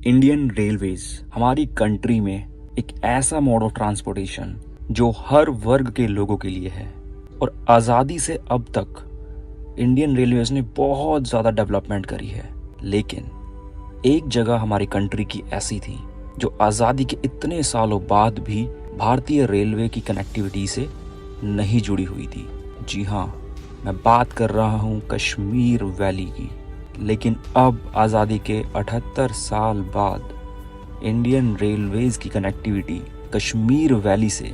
Indian railways हमारी country में एक ऐसा मोड ऑफ ट्रांसपोर्टेशन जो हर वर्ग के लोगों के लिए है। और आज़ादी से अब तक इंडियन रेलवेज ने बहुत ज़्यादा डेवलपमेंट करी है, लेकिन एक जगह हमारी कंट्री की ऐसी थी जो आज़ादी के इतने सालों बाद भी भारतीय रेलवे की कनेक्टिविटी से नहीं जुड़ी हुई थी। जी हाँ, मैं बात कर रहा हूँ कश्मीर वैली की। लेकिन अब आज़ादी के 78 साल बाद इंडियन रेलवेज की कनेक्टिविटी कश्मीर वैली से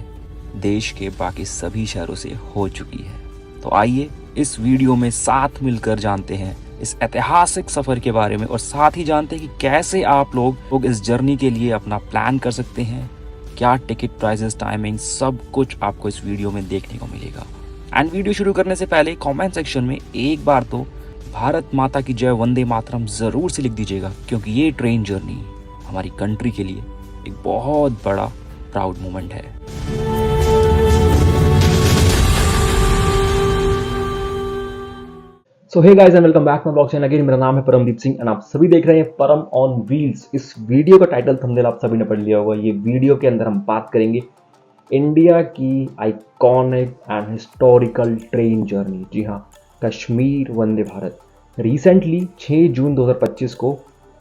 देश के बाकी सभी शहरों से हो चुकी है। तो आइए इस वीडियो में साथ मिलकर जानते हैं इस ऐतिहासिक सफ़र के बारे में, और साथ ही जानते हैं कि कैसे आप लोग इस जर्नी के लिए अपना प्लान कर सकते हैं। क्या टिकट प्राइसेस, टाइमिंग, सब कुछ आपको इस वीडियो में देखने को मिलेगा। एंड वीडियो शुरू करने से पहले कमेंट सेक्शन में एक बार तो भारत माता की जय, वंदे मातरम ज़रूर से लिख दीजिएगा, क्योंकि ये ट्रेन जर्नी हमारी कंट्री के लिए एक बहुत बड़ा प्राउड मोमेंट है। So hey guys and welcome back my blog channel again. मेरा नाम है परमदीप सिंह एंड आप सभी देख रहे हैं परम ऑन व्हील्स। इस वीडियो का टाइटल थंबनेल आप सभी ने पढ़ लिया होगा। ये वीडियो के अंदर हम बात करेंगे इंडिया की iconic and historical train journey. जी हाँ, कश्मीर वंदे भारत। रिसेंटली 6 जून 2025 को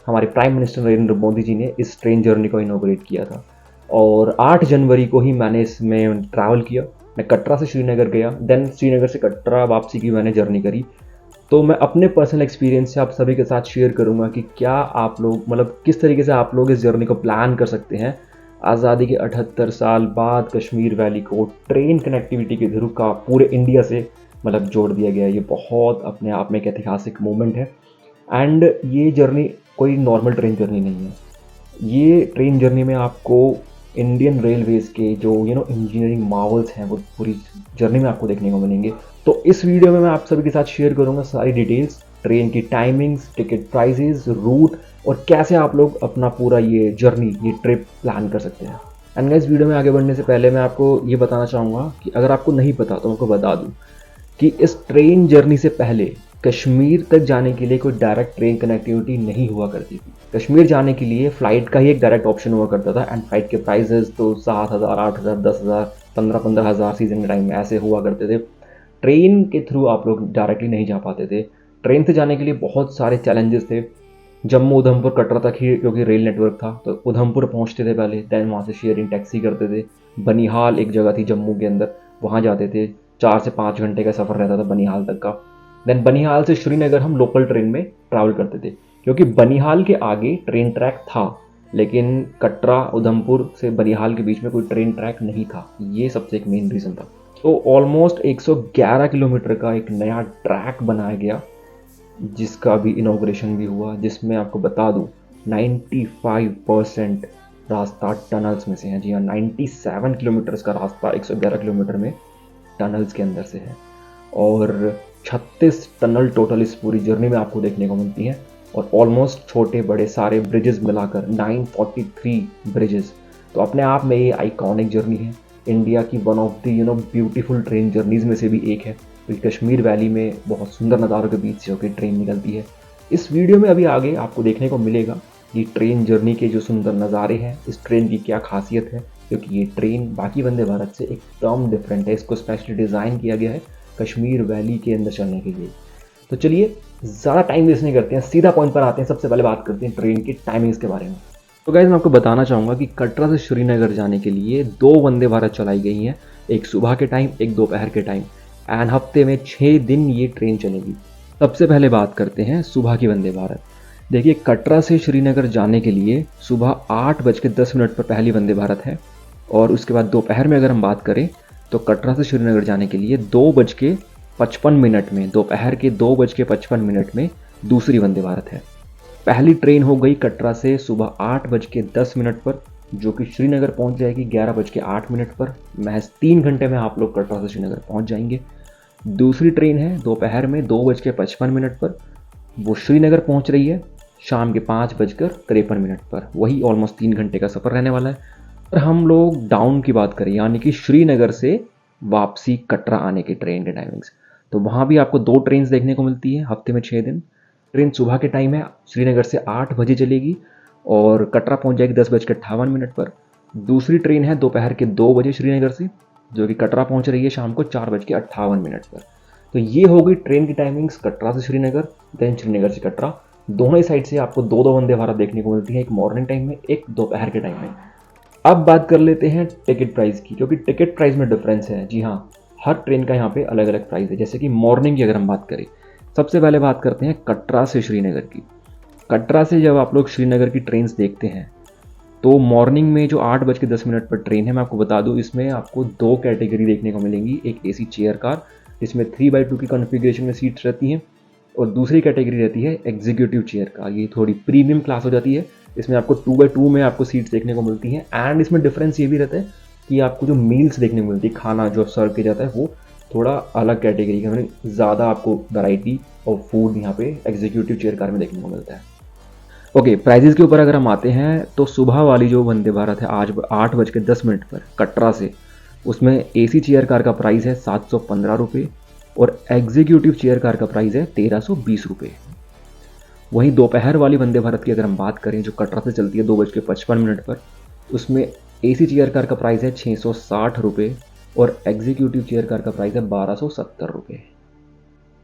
हमारे प्राइम मिनिस्टर नरेंद्र मोदी जी ने इस ट्रेन जर्नी को इनॉग्रेट किया था और 8 जनवरी को ही मैंने इसमें ट्रैवल किया। मैं कटरा से श्रीनगर गया, देन श्रीनगर से कटरा वापसी की मैंने जर्नी करी। तो मैं अपने पर्सनल एक्सपीरियंस से आप सभी के साथ शेयर करूंगा कि क्या आप लोग किस तरीके से आप लोग इस जर्नी को प्लान कर सकते हैं। आज़ादी के 78 साल बाद कश्मीर वैली को ट्रेन कनेक्टिविटी के थ्रू का पूरे इंडिया से जोड़ दिया गया है। ये बहुत अपने आप में एक ऐतिहासिक मोमेंट है एंड ये जर्नी कोई नॉर्मल ट्रेन जर्नी नहीं है। ये ट्रेन जर्नी में आपको इंडियन रेलवेज के जो इंजीनियरिंग मार्वल्स हैं वो पूरी जर्नी में आपको देखने को मिलेंगे। तो इस वीडियो में मैं आप सभी के साथ शेयर करूंगा सारी डिटेल्स, ट्रेन की टाइमिंग्स, टिकट प्राइसेस, रूट और कैसे आप लोग अपना पूरा ये जर्नी, ये ट्रिप प्लान कर सकते हैं। एंड गाइस, वीडियो में आगे बढ़ने से पहले मैं आपको ये बताना चाहूँगा कि अगर आपको नहीं पता तो मैं आपको बता दूँ कि इस ट्रेन जर्नी से पहले कश्मीर तक जाने के लिए कोई डायरेक्ट ट्रेन कनेक्टिविटी नहीं हुआ करती थी। कश्मीर जाने के लिए फ़्लाइट का ही एक डायरेक्ट ऑप्शन हुआ करता था एंड फ्लाइट के प्राइजेस तो 7,000, 8,000, 10,000, 15,000 सीजन के टाइम में ऐसे हुआ करते थे। ट्रेन के थ्रू आप लोग डायरेक्टली नहीं जा पाते थे। ट्रेन से जाने के लिए बहुत सारे चैलेंजेस थे। जम्मू उधमपुर कटरा तक ही क्योंकि रेल नेटवर्क था, तो उधमपुर पहुंचते थे पहले, देन वहाँ से शेयरिंग टैक्सी करते थे। बनिहाल एक जगह थी जम्मू के अंदर, वहाँ जाते थे। 4 से 5 घंटे का सफ़र रहता था बनिहाल तक का। देन बनिहाल से श्रीनगर हम लोकल ट्रेन में ट्रैवल करते थे, क्योंकि बनिहाल के आगे ट्रेन ट्रैक था, लेकिन कटरा उधमपुर से बनिहाल के बीच में कोई ट्रेन ट्रैक नहीं था। ये सबसे एक मेन रीज़न था। तो ऑलमोस्ट 111 किलोमीटर का एक नया ट्रैक बनाया गया, जिसका भी इनॉग्रेशन भी हुआ, जिसमें आपको बता दूं 95% रास्ता टनल्स में से है। जी हाँ, 97 किलोमीटर्स का रास्ता 111 किलोमीटर में टनल्स के अंदर से है और 36 टनल टोटल इस पूरी जर्नी में आपको देखने को मिलती हैं। और ऑलमोस्ट छोटे बड़े सारे ब्रिजेस मिलाकर 943 ब्रिजेस। तो अपने आप में ये आइकॉनिक जर्नी है। इंडिया की one of the beautiful train journeys में से भी एक है, क्योंकि कश्मीर वैली में बहुत सुंदर नज़ारों के बीच से होकर ट्रेन निकलती है। इस वीडियो में अभी आगे आपको देखने को मिलेगा ये ट्रेन जर्नी के जो सुंदर नज़ारे हैं, इस ट्रेन की क्या खासियत है, क्योंकि ये ट्रेन बाकी वंदे भारत से एकदम डिफरेंट है। इसको स्पेशली डिज़ाइन किया गया है कश्मीर वैली के अंदर चलने के लिए। तो चलिए ज़्यादा टाइम वेस्ट नहीं करते हैं, सीधा पॉइंट पर आते हैं। सबसे पहले बात करते हैं ट्रेन की टाइमिंग्स के बारे में। तो गाइस, मैं आपको बताना चाहूँगा कि कटरा से श्रीनगर जाने के लिए 2 वंदे भारत चलाई गई हैं, एक सुबह के टाइम, एक दोपहर के टाइम, एंड हफ्ते में 6 दिन ये ट्रेन चलेगी। सबसे पहले बात करते हैं सुबह की वंदे भारत। देखिए, कटरा से श्रीनगर जाने के लिए सुबह 8:10 पर पहली वंदे भारत है, और उसके बाद दोपहर में अगर हम बात करें तो कटरा से श्रीनगर जाने के लिए 2:55 में, दोपहर के 2:55 में दूसरी वंदे भारत है। पहली ट्रेन हो गई कटरा से सुबह 8:10 पर, जो कि श्रीनगर पहुंच जाएगी 11:08 पर। महज 3 घंटे में आप लोग कटरा से श्रीनगर पहुंच जाएंगे। दूसरी ट्रेन है दोपहर में 2:55 पर, वो श्रीनगर पहुंच रही है शाम के 5:53 पर। वही ऑलमोस्ट 3 घंटे का सफ़र रहने वाला है। और हम लोग डाउन की बात करें, यानी कि श्रीनगर से वापसी कटरा आने की ट्रेन के टाइमिंग्स, तो वहाँ भी आपको 2 ट्रेन देखने को मिलती है हफ्ते में 6 दिन। ट्रेन सुबह के टाइम है, श्रीनगर से 8 बजे चलेगी, और कटरा पहुंच जाएगी 10:58 पर। दूसरी ट्रेन है दोपहर के 2 बजे श्रीनगर से, जो कि कटरा पहुंच रही है शाम को 4:58 पर। तो ये हो गई ट्रेन की टाइमिंग्स कटरा से श्रीनगर, देन श्रीनगर से कटरा। दोनों ही साइड से आपको दो दो वंदे भारत देखने को मिलती है, एक मॉर्निंग टाइम में, एक दोपहर के टाइम में। अब बात कर लेते हैं टिकट प्राइस की, क्योंकि टिकट प्राइस में डिफरेंस है। जी हाँ, हर ट्रेन का यहाँ पे अलग अलग प्राइस है। जैसे कि मॉर्निंग की अगर हम बात करें, सबसे पहले बात करते हैं कटरा से श्रीनगर की। कटरा से जब आप लोग श्रीनगर की ट्रेन देखते हैं तो मॉर्निंग में जो 8:10 पर ट्रेन है, मैं आपको बता दूं, इसमें आपको 2 कैटेगरी देखने को मिलेंगी। एक एसी चेयर कार जिसमें 3/2 की कॉन्फ़िगरेशन में सीट्स रहती हैं, और दूसरी कैटेगरी रहती है एग्जीक्यूटिव चेयर कार। ये थोड़ी प्रीमियम क्लास हो जाती है, इसमें आपको 2/2 में आपको सीट्स देखने को मिलती हैं। एंड इसमें डिफरेंस ये भी रहता है कि आपको जो मील्स देखने को मिलती है, खाना जो सर्व किया जाता है, वो थोड़ा अलग कैटेगरी का, मतलब ज़्यादा आपको वैरायटी और फूड यहाँ पे एग्जीक्यूटिव चेयर कार में देखने को मिलता है। ओके, प्राइजेस के ऊपर अगर हम आते हैं तो सुबह वाली जो वंदे भारत है आज 8:10 पर कटरा से, उसमें एसी चेयर कार का प्राइस है 715 रुपये और एग्जीक्यूटिव चेयर कार का प्राइस है 1320 रुपये। वहीं दोपहर वाली वंदे भारत की अगर हम बात करें, जो कटरा से चलती है 2:55 पर, उसमें एसी चेयर कार का प्राइस है 660 रुपये और एग्जीक्यूटिव चेयर कार का प्राइस है 1270 रुपये।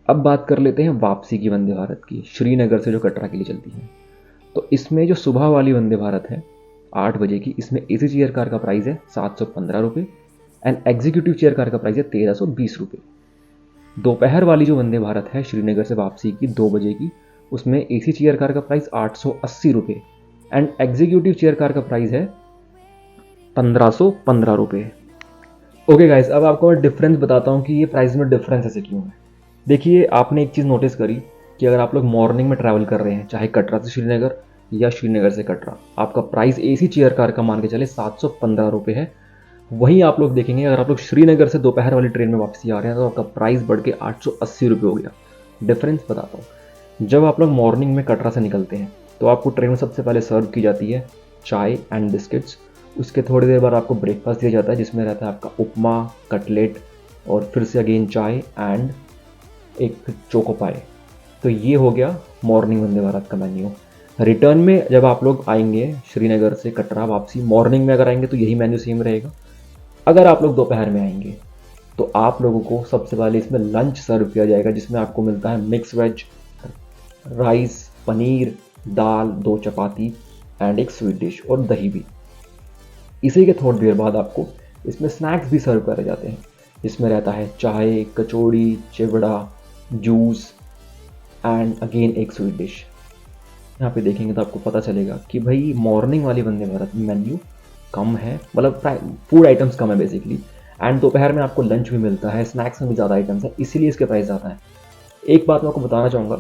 अब बात कर लेते हैं वापसी की वंदे भारत की, श्रीनगर से जो कटरा के लिए चलती है। तो इसमें जो सुबह वाली वंदे भारत है 8 बजे की, इसमें एसी चेयर कार का प्राइस है 715 रुपये एंड एग्जीक्यूटिव चेयर कार का प्राइस है 1320 रुपये। दोपहर वाली जो वंदे भारत है श्रीनगर से वापसी की 2 बजे की, उसमें एसी चेयर कार का प्राइस 880 रुपये एंड एग्जीक्यूटिव चेयर कार का प्राइस है 1515 रुपये। ओके गाइस, अब आपको मैं डिफरेंस बताता हूँ कि ये प्राइस में डिफरेंस ऐसे क्यों है। देखिए, आपने एक चीज़ नोटिस करी कि अगर आप लोग मॉर्निंग में ट्रैवल कर रहे हैं, चाहे कटरा से श्रीनगर या श्रीनगर से कटरा, आपका प्राइस एसी चेयर कार का मान के चले 715 रुपये है। वहीं आप लोग देखेंगे अगर आप लोग श्रीनगर से दोपहर वाली ट्रेन में वापसी आ रहे हैं तो आपका प्राइस बढ़ के 880 रुपये हो गया। डिफरेंस बताता हूँ। जब आप लोग मॉर्निंग में कटरा से निकलते हैं तो आपको ट्रेन में सबसे पहले सर्व की जाती है चाय एंड बिस्किट्स। उसके थोड़ी देर बाद आपको ब्रेकफास्ट दिया जाता है, जिसमें रहता है आपका उपमा, कटलेट और फिर से अगेन चाय एंड एक चोको पाए। तो ये हो गया मॉर्निंग वंदे भारत का मेन्यू। रिटर्न में जब आप लोग आएंगे श्रीनगर से कटरा वापसी, मॉर्निंग में अगर आएंगे तो यही मेन्यू सेम रहेगा। अगर आप लोग दोपहर में आएंगे तो आप लोगों को सबसे पहले इसमें लंच सर्व किया जाएगा, जिसमें आपको मिलता है मिक्स वेज, राइस, पनीर, दाल, 2 चपाती एंड एक स्वीट डिश और दही भी। इसी के थोड़ी देर बाद आपको इसमें स्नैक्स भी सर्व करे जाते हैं, जिसमें रहता है चाय, कचौड़ी, चिवड़ा, जूस एंड अगेन एक स्वीट डिश। यहाँ पे देखेंगे तो आपको पता चलेगा कि भाई मॉर्निंग वाली वंदे भारत में मेन्यू कम है, मतलब फूड आइटम्स कम है बेसिकली। एंड दोपहर में आपको लंच भी मिलता है, स्नैक्स में भी ज़्यादा आइटम्स है, इसीलिए इसके प्राइस ज़्यादा है। एक बात मैं आपको बताना चाहूँगा,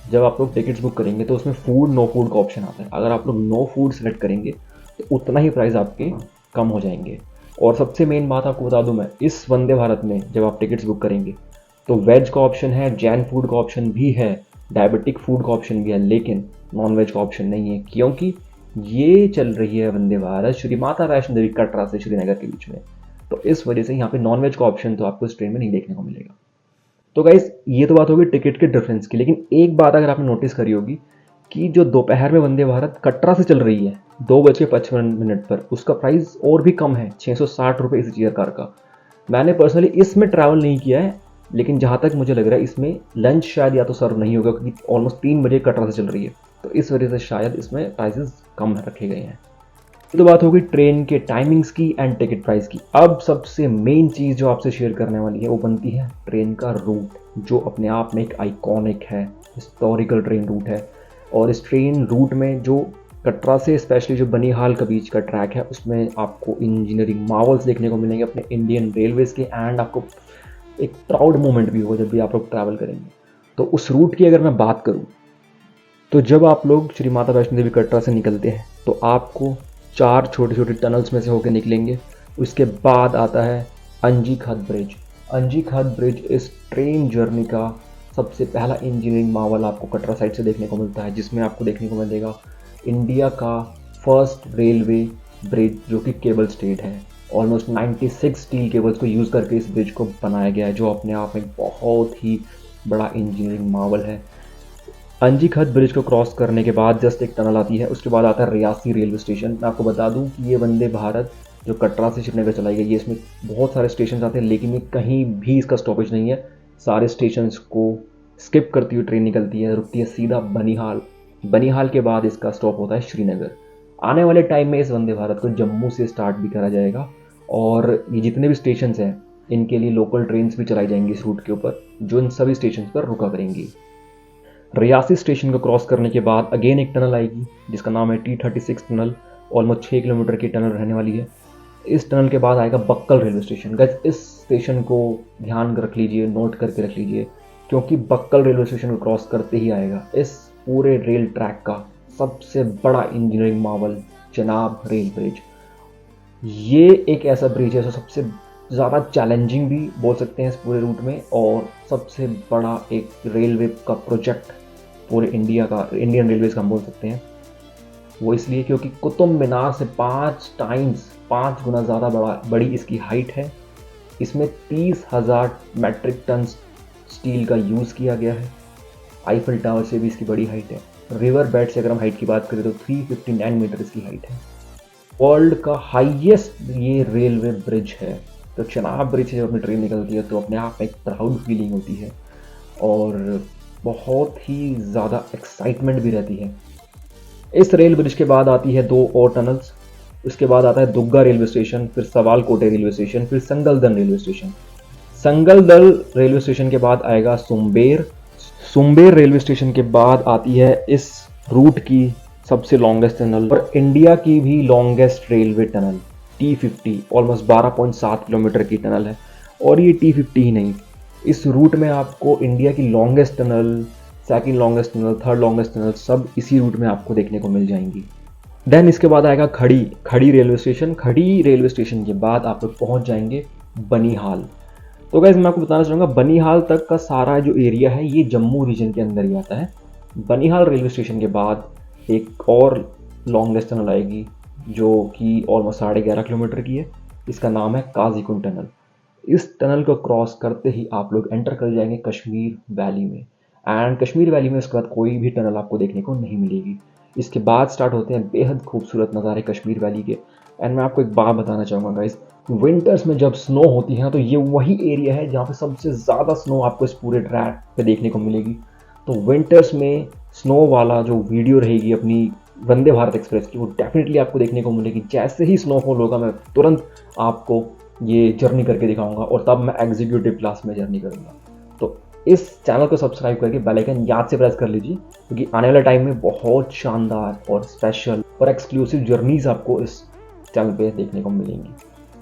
जब आप लोग टिकट्स बुक करेंगे तो उसमें फूड नो फूड का ऑप्शन आता है। अगर आप लोग नो फूड सेलेक्ट करेंगे तो उतना ही प्राइस आपके कम हो जाएंगे। और सबसे मेन बात आपको बता दूं मैं, इस वंदे भारत में जब आप टिकट्स बुक करेंगे तो वेज का ऑप्शन है, जैन फूड का ऑप्शन भी है, डायबिटिक फूड का ऑप्शन भी है, लेकिन नॉन वेज का ऑप्शन नहीं है, क्योंकि ये चल रही है वंदे भारत श्री माता वैष्णो देवी कटरा से श्रीनगर के बीच में। तो इस वजह से यहाँ पे नॉन वेज का ऑप्शन तो आपको इस ट्रेन में नहीं देखने को मिलेगा। तो गाइस, ये तो बात होगी टिकट के डिफरेंस की, लेकिन एक बात अगर आपने नोटिस करी होगी कि जो दोपहर में वंदे भारत कटरा से चल रही है 2:55 पर, उसका प्राइस और भी कम है, 660 रुपये इस चेयर कार का। मैंने पर्सनली इसमें ट्रैवल नहीं किया है, लेकिन जहाँ तक मुझे लग रहा है इसमें लंच शायद या तो सर्व नहीं होगा, क्योंकि ऑलमोस्ट 3 बजे कटरा से चल रही है, तो इस वजह से शायद इसमें प्राइसेस कम रखे गए हैं। तो बात होगी ट्रेन के टाइमिंग्स की एंड टिकट प्राइस की। अब सबसे मेन चीज़ जो आपसे शेयर करने वाली है वो बनती है ट्रेन का रूट, जो अपने आप में एक आइकॉनिक है, हिस्टोरिकल ट्रेन रूट है। और इस ट्रेन रूट में जो कटरा से स्पेशली जो बनिहाल के बीच का ट्रैक है, उसमें आपको इंजीनियरिंग मार्वल्स देखने को मिलेंगे अपने इंडियन रेलवेज के, एंड आपको एक प्राउड मोमेंट भी होगा जब भी आप लोग ट्रैवल करेंगे। तो उस रूट की अगर मैं बात करूँ तो जब आप लोग श्री माता वैष्णो देवी कटरा से निकलते हैं तो आपको 4 छोटे छोटे टनल्स में से होकर निकलेंगे। उसके बाद आता है अंजी खाद ब्रिज। अंजी खाद ब्रिज इस ट्रेन जर्नी का सबसे पहला इंजीनियरिंग मार्वल आपको कटरा साइड से देखने को मिलता है, जिसमें आपको देखने को मिलेगा इंडिया का फर्स्ट रेलवे ब्रिज, जो कि केबल स्टेड है। ऑलमोस्ट 96 स्टील केबल्स को यूज़ करके इस ब्रिज को बनाया गया है, जो अपने आप में बहुत ही बड़ा इंजीनियरिंग मार्वल है। अंजीखत ब्रिज को क्रॉस करने के बाद जस्ट एक टनल आती है, उसके बाद आता है रियासी रेलवे स्टेशन। मैं आपको बता दूं कि ये वंदे भारत जो कटरा से श्रीनगर चलाई गई है, इसमें बहुत सारे स्टेशन आते हैं, लेकिन ये कहीं भी इसका स्टॉपेज नहीं है। सारे स्टेशन को स्किप करती हुई ट्रेन निकलती है, रुकती है सीधा बनिहाल। बनिहाल के बाद इसका स्टॉप होता है श्रीनगर। आने वाले टाइम में इस वंदे भारत को जम्मू से स्टार्ट भी करा जाएगा, और ये जितने भी स्टेशन हैं इनके लिए लोकल ट्रेन्स भी चलाई जाएंगी इस रूट के ऊपर, जो इन सभी स्टेशन पर रुका करेंगी। रियासी स्टेशन को क्रॉस करने के बाद अगेन एक टनल आएगी जिसका नाम है T36 टनल। ऑलमोस्ट 6 किलोमीटर की टनल रहने वाली है। इस टनल के बाद आएगा बक्कल रेलवे स्टेशन। गाइस इस स्टेशन को ध्यान रख लीजिए, नोट करके रख लीजिए, क्योंकि बक्कल रेलवे स्टेशन को क्रॉस करते ही आएगा इस पूरे रेल ट्रैक का सबसे बड़ा engineering Marvel Chenab rail bridge. ये एक ऐसा ब्रिज है जो सबसे ज़्यादा चैलेंजिंग भी बोल सकते हैं इस पूरे रूट में, और सबसे बड़ा एक रेलवे का प्रोजेक्ट पूरे इंडिया का, इंडियन रेलवेज का हम बोल सकते हैं। वो इसलिए क्योंकि कुतुब मीनार से 5 गुना ज़्यादा बड़ी इसकी हाइट है। इसमें 30,000 मैट्रिक टन स्टील का यूज़ किया गया है। आईफिल टावर से भी इसकी बड़ी हाइट है। रिवर बेड से अगर हम हाइट की बात करें तो 359 मीटर इसकी हाइट है। वर्ल्ड का हाईएस्ट ये रेलवे ब्रिज है। तो चेनाब ब्रिज से जब अपनी ट्रेन निकलती है तो अपने आप में एक प्राउड फीलिंग होती है, और बहुत ही ज़्यादा एक्साइटमेंट भी रहती है। इस रेल ब्रिज के बाद आती है 2 और टनल्स। उसके बाद आता है दुग्गा रेलवे स्टेशन, फिर सवालकोटे रेलवे स्टेशन, फिर संगलदल रेलवे स्टेशन। संगलदल रेलवे स्टेशन के बाद आएगा सुम्बेर। सुम्बेर रेलवे स्टेशन के बाद आती है इस रूट की सबसे लॉन्गेस्ट टनल और इंडिया की भी longest railway tunnel T50। Almost 12.7 kilometre की टनल है। और ये T50 ही नहीं, इस रूट में आपको इंडिया की longest tunnel, second longest tunnel, third longest tunnel सब इसी रूट में आपको देखने को मिल जाएंगी। देन इसके बाद आएगा खड़ी रेलवे स्टेशन। खड़ी रेलवे स्टेशन के बाद आप लोग पहुंच जाएंगे बनिहाल। तो गाइस मैं आपको बताना चाहूँगा, बनिहाल तक का सारा जो एरिया है ये जम्मू रीजन के अंदर ही आता है। बनिहाल रेलवे स्टेशन के बाद एक और लॉन्गेस्ट टनल आएगी जो कि ऑलमोस्ट 11.5 किलोमीटर की है। इसका नाम है काजीकुंड टनल। इस टनल को क्रॉस करते ही आप लोग एंटर कर जाएंगे कश्मीर वैली में। एंड कश्मीर वैली में उसके बाद कोई भी टनल आपको देखने को नहीं मिलेगी। इसके बाद स्टार्ट होते हैं बेहद खूबसूरत नज़ारे कश्मीर वैली के। एंड मैं आपको एक बात बताना चाहूँगा गाइस, विंटर्स में जब स्नो होती है तो ये वही एरिया है जहाँ पे सबसे ज़्यादा स्नो आपको इस पूरे ट्रैक पे देखने को मिलेगी। तो विंटर्स में स्नो वाला जो वीडियो रहेगी अपनी वंदे भारत एक्सप्रेस की, वो डेफिनेटली आपको देखने को मिलेगी। जैसे ही स्नोफॉल होगा मैं तुरंत आपको ये जर्नी करके दिखाऊंगा, और तब मैं एग्जीक्यूटिव क्लास में जर्नी करूंगा। तो इस चैनल को सब्सक्राइब करके बेल आइकन याद से प्रेस कर लीजिए, क्योंकि आने वाले टाइम में बहुत शानदार और स्पेशल और एक्सक्लूसिव जर्नीज आपको इस चैनल पे देखने को मिलेंगी।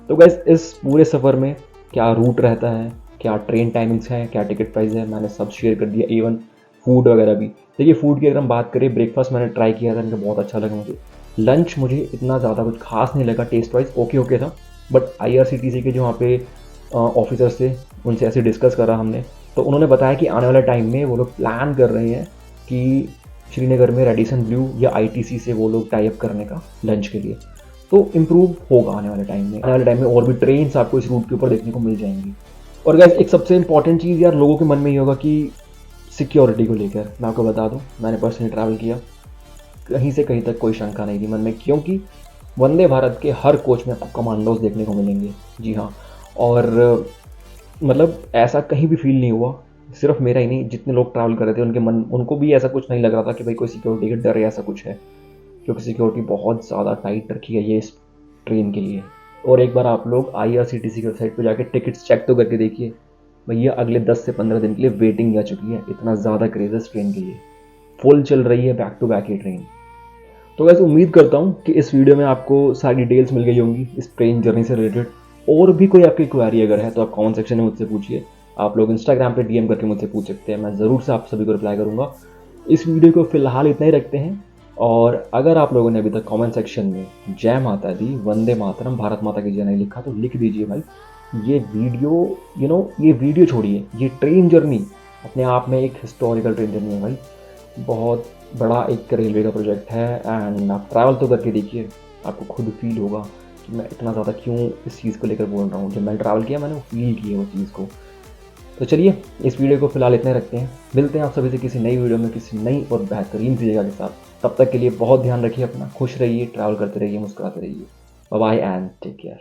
तो गाइस इस पूरे सफ़र में क्या रूट रहता है, क्या ट्रेन टाइमिंग्स हैं, क्या टिकट प्राइस है, मैंने सब शेयर कर दिया, इवन फूड वगैरह भी। देखिए फूड की अगर हम बात करें, ब्रेकफास्ट मैंने ट्राई किया था, मुझे बहुत अच्छा लगा। मुझे लंच मुझे इतना ज़्यादा कुछ खास नहीं लगा, टेस्ट वाइज ओके था। बट IRCTC के जो वहाँ पे ऑफिसर्स थे उनसे ऐसे डिस्कस करा हमने, तो उन्होंने बताया कि आने वाले टाइम में वो लोग प्लान कर रहे हैं कि श्रीनगर में रेडिसन ब्लू या ITC से वो लोग टाई अप करने का लंच के लिए। तो इम्प्रूव होगा आने वाले टाइम में। आने वाले टाइम में और भी ट्रेन्स आपको इस रूट के ऊपर देखने को मिल जाएंगी। और गाइस एक सबसे इंपॉर्टेंट चीज़ यार लोगों के मन में ये होगा कि सिक्योरिटी को लेकर मैं आपको बता दूं, मैंने पर्सनली ट्रैवल किया, कहीं से कहीं तक कोई शंका नहीं थी मन में, क्योंकि वंदे भारत के हर कोच में आपको कमांडोज देखने को मिलेंगे। जी हाँ, और मतलब ऐसा कहीं भी फील नहीं हुआ, सिर्फ मेरा ही नहीं, जितने लोग ट्रैवल कर रहे थे उनको भी ऐसा कुछ नहीं लग रहा था कि भाई कोई सिक्योरिटी का डर या ऐसा कुछ है, क्योंकि सिक्योरिटी बहुत ज़्यादा टाइट रखी है ये इस ट्रेन के लिए। और एक बार आप लोग IRCTC की वेबसाइट पर जाकर टिकट्स चेक तो करके देखिए, भैया अगले 10 से 15 दिन के लिए वेटिंग आ चुकी है। इतना ज़्यादा क्रेज है इस ट्रेन के लिए, फुल चल रही है बैक टू बैक ये ट्रेन। तो वैसे उम्मीद करता हूँ कि इस वीडियो में आपको सारी डिटेल्स मिल गई होंगी इस ट्रेन जर्नी से रिलेटेड। और भी कोई आपकी क्वेरी अगर है तो आप कमेंट सेक्शन में मुझसे पूछिए। आप लोग इंस्टाग्राम पे DM करके मुझसे पूछ सकते हैं, मैं ज़रूर से आप सभी को रिप्लाई करूँगा। इस वीडियो को फिलहाल इतना ही रखते हैं। और अगर आप लोगों ने अभी तक कमेंट सेक्शन में जय माता दी, वंदे मातरम, भारत माता की जय नहीं लिखा तो लिख दीजिए भाई। ये वीडियो ये वीडियो छोड़िए, ये ट्रेन जर्नी अपने आप में एक हिस्टोरिकल ट्रेन जर्नी है भाई। बहुत बड़ा एक रेलवे का प्रोजेक्ट है। एंड आप ट्रैवल तो करके देखिए, आपको खुद फील होगा कि मैं इतना ज़्यादा क्यों इस चीज़ को लेकर बोल रहा हूँ। जब मैंने ट्रैवल किया मैंने फील किया उस चीज़ को। तो चलिए इस वीडियो को फिलहाल इतने रखते हैं, मिलते हैं आप सभी से किसी नई वीडियो में किसी नई और बेहतरीन सी जगह के साथ। तब तक के लिए बहुत ध्यान रखिए अपना, खुश रहिए, ट्रैवल करते रहिए, मुस्कुराते रहिए। Bye bye and take care.